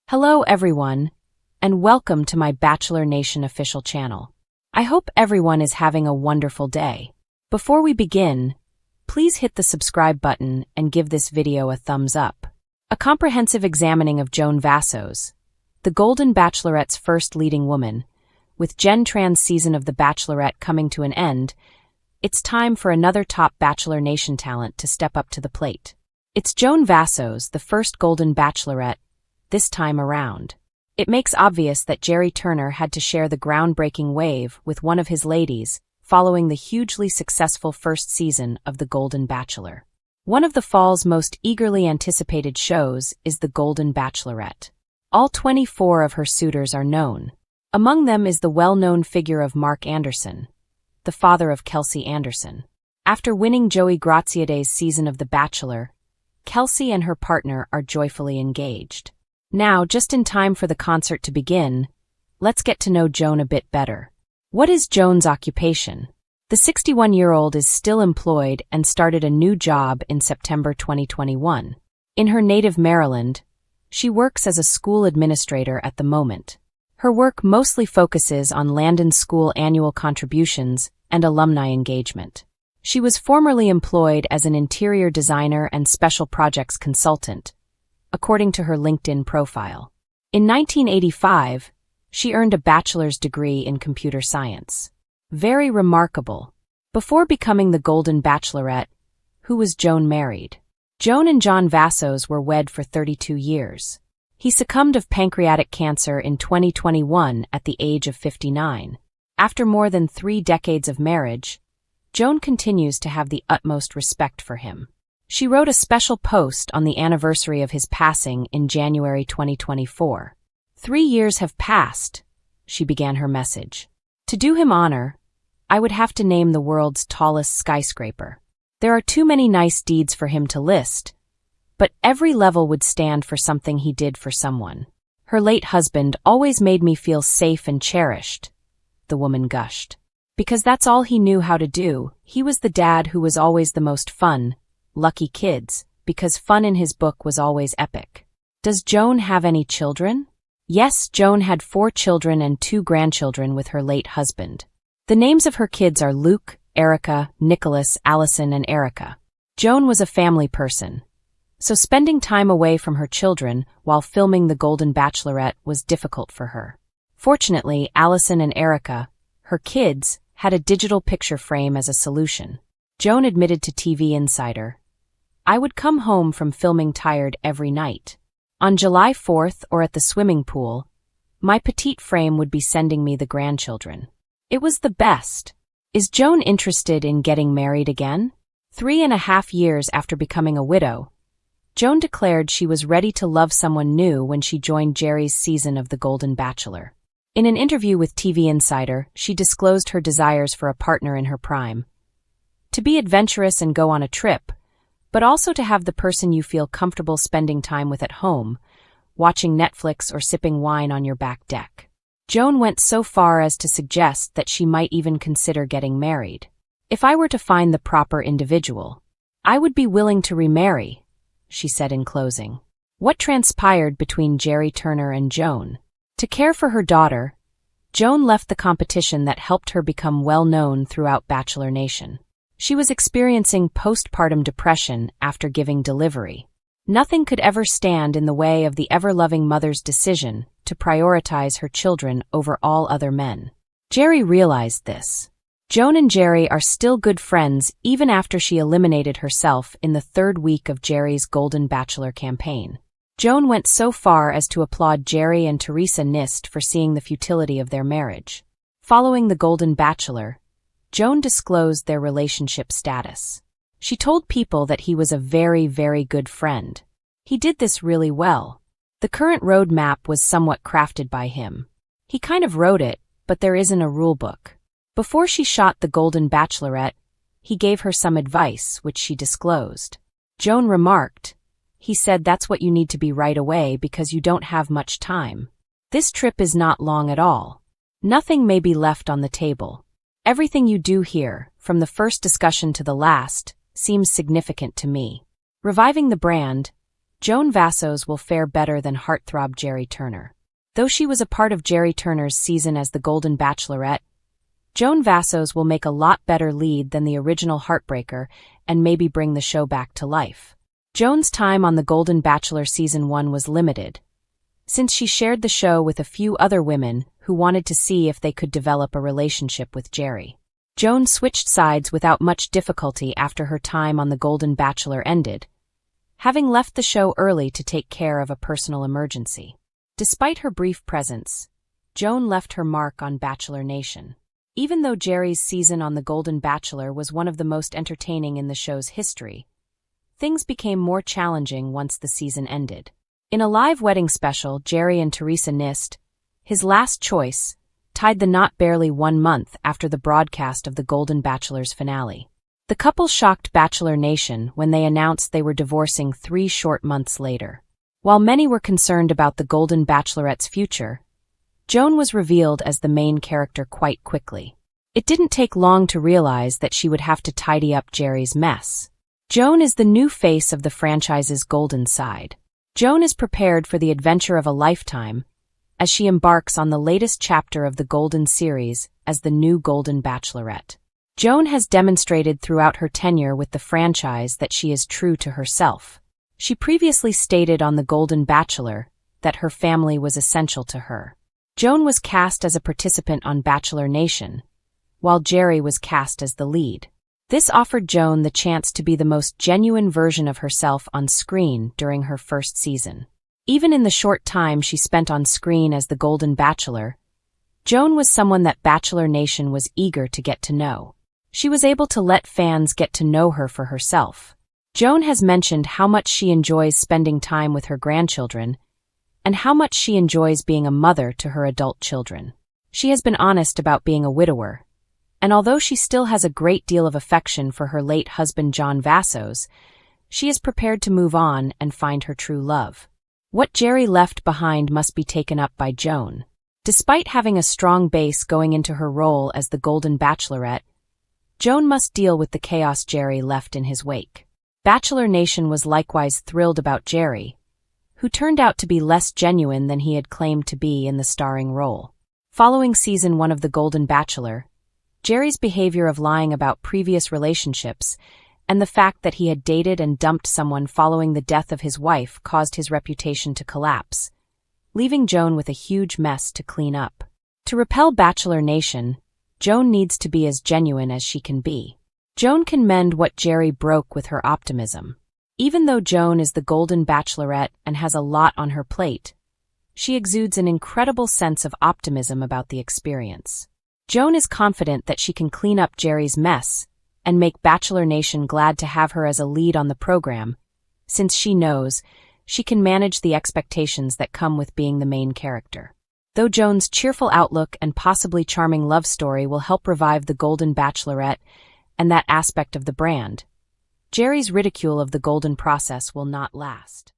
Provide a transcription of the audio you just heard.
Hello everyone, and welcome to my Bachelor Nation official channel. I hope everyone is having a wonderful day. Before we begin, please hit the subscribe button and give this video a thumbs up. A comprehensive examining of Joan Vassos, the Golden Bachelorette's first leading woman. With Gen Tran's season of The Bachelorette coming to an end, it's time for another top Bachelor Nation talent to step up to the plate. It's Joan Vassos, the first Golden Bachelorette, this time around. It makes obvious that Gerry Turner had to share the groundbreaking wave with one of his ladies following the hugely successful first season of The Golden Bachelor. One of the fall's most eagerly anticipated shows is The Golden Bachelorette. All 24 of her suitors are known. Among them is the well-known figure of Mark Anderson, the father of Kelsey Anderson. After winning Joey Graziadei's season of The Bachelor, Kelsey and her partner are joyfully engaged. Now, just in time for the concert to begin, let's get to know Joan a bit better. What is Joan's occupation? The 61-year-old is still employed and started a new job in September 2021. In her native Maryland, she works as a school administrator at the moment. Her work mostly focuses on Landon School annual contributions and alumni engagement. She was formerly employed as an interior designer and special projects consultant, according to her LinkedIn profile. In 1985, she earned a bachelor's degree in computer science. Very remarkable. Before becoming the Golden Bachelorette, who was Joan married? Joan and Joan Vassos were wed for 32 years. He succumbed of pancreatic cancer in 2021 at the age of 59. After more than 3 decades of marriage, Joan continues to have the utmost respect for him. She wrote a special post on the anniversary of his passing in January 2024. 3 years have passed, she began her message. To do him honor, I would have to name the world's tallest skyscraper. There are too many nice deeds for him to list, but every level would stand for something he did for someone. Her late husband always made me feel safe and cherished, the woman gushed. Because that's all he knew how to do. He was the dad who was always the most fun, lucky kids, because fun in his book was always epic. Does Joan have any children? Yes, Joan had 4 children and 2 grandchildren with her late husband. The names of her kids are Luke, Erica, Nicholas, Allison, and Erica. Joan was a family person, so spending time away from her children while filming The Golden Bachelorette was difficult for her. Fortunately, Allison and Erica, her kids, had a digital picture frame as a solution. Joan admitted to TV Insider, "I would come home from filming tired every night. On July 4th or at the swimming pool, my petite frame would be sending me the grandchildren. It was the best." Is Joan interested in getting married again? 3.5 years after becoming a widow, Joan declared she was ready to love someone new when she joined Gerry's season of The Golden Bachelor. In an interview with TV Insider, she disclosed her desires for a partner in her prime. To be adventurous and go on a trip, but also to have the person you feel comfortable spending time with at home, watching Netflix or sipping wine on your back deck. Joan went so far as to suggest that she might even consider getting married. "If I were to find the proper individual, I would be willing to remarry," she said in closing. What transpired between Gerry Turner and Joan? To care for her daughter, Joan left the competition that helped her become well-known throughout Bachelor Nation. She was experiencing postpartum depression after giving delivery. Nothing could ever stand in the way of the ever-loving mother's decision to prioritize her children over all other men. Gerry realized this. Joan and Gerry are still good friends even after she eliminated herself in the 3rd week of Gerry's Golden Bachelor campaign. Joan went so far as to applaud Gerry and Teresa Nist for seeing the futility of their marriage. Following The Golden Bachelor, Joan disclosed their relationship status. She told people that he was a very, very good friend. He did this really well. The current roadmap was somewhat crafted by him. He kind of wrote it, but there isn't a rule book. Before she shot The Golden Bachelorette, he gave her some advice, which she disclosed. Joan remarked, "He said that's what you need to be right away because you don't have much time. This trip is not long at all. Nothing may be left on the table. Everything you do here, from the first discussion to the last, seems significant to me. Reviving the brand, Joan Vassos will fare better than heartthrob Gerry Turner. Though she was a part of Gerry Turner's season as the Golden Bachelorette, Joan Vassos will make a lot better lead than the original Heartbreaker and maybe bring the show back to life. Joan's time on The Golden Bachelor Season 1 was limited, since she shared the show with a few other women who wanted to see if they could develop a relationship with Gerry. Joan switched sides without much difficulty after her time on The Golden Bachelor ended, having left the show early to take care of a personal emergency. Despite her brief presence, Joan left her mark on Bachelor Nation. Even though Gerry's season on The Golden Bachelor was one of the most entertaining in the show's history, things became more challenging once the season ended. In a live wedding special, Gerry and Teresa Nist, his last choice, tied the knot barely 1 month after the broadcast of The Golden Bachelor's finale. The couple shocked Bachelor Nation when they announced they were divorcing 3 short months later. While many were concerned about the Golden Bachelorette's future, Joan was revealed as the main character quite quickly. It didn't take long to realize that she would have to tidy up Gerry's mess. Joan is the new face of the franchise's golden side. Joan is prepared for the adventure of a lifetime as she embarks on the latest chapter of the Golden series as the new Golden Bachelorette. Joan has demonstrated throughout her tenure with the franchise that she is true to herself. She previously stated on The Golden Bachelor that her family was essential to her. Joan was cast as a participant on Bachelor Nation, while Gerry was cast as the lead. This offered Joan the chance to be the most genuine version of herself on screen during her first season. Even in the short time she spent on screen as the Golden Bachelor, Joan was someone that Bachelor Nation was eager to get to know. She was able to let fans get to know her for herself. Joan has mentioned how much she enjoys spending time with her grandchildren and how much she enjoys being a mother to her adult children. She has been honest about being a widower, and although she still has a great deal of affection for her late husband Joan Vassos, she is prepared to move on and find her true love. What Gerry left behind must be taken up by Joan. Despite having a strong base going into her role as the Golden Bachelorette, Joan must deal with the chaos Gerry left in his wake. Bachelor Nation was likewise thrilled about Gerry, who turned out to be less genuine than he had claimed to be in the starring role. Following Season 1 of The Golden Bachelor, Gerry's behavior of lying about previous relationships and the fact that he had dated and dumped someone following the death of his wife caused his reputation to collapse, leaving Joan with a huge mess to clean up. To repel Bachelor Nation, Joan needs to be as genuine as she can be. Joan can mend what Gerry broke with her optimism. Even though Joan is the Golden Bachelorette and has a lot on her plate, she exudes an incredible sense of optimism about the experience. Joan is confident that she can clean up Gerry's mess and make Bachelor Nation glad to have her as a lead on the program, since she knows she can manage the expectations that come with being the main character. Though Joan's cheerful outlook and possibly charming love story will help revive the Golden Bachelorette and that aspect of the brand, Gerry's ridicule of the golden process will not last.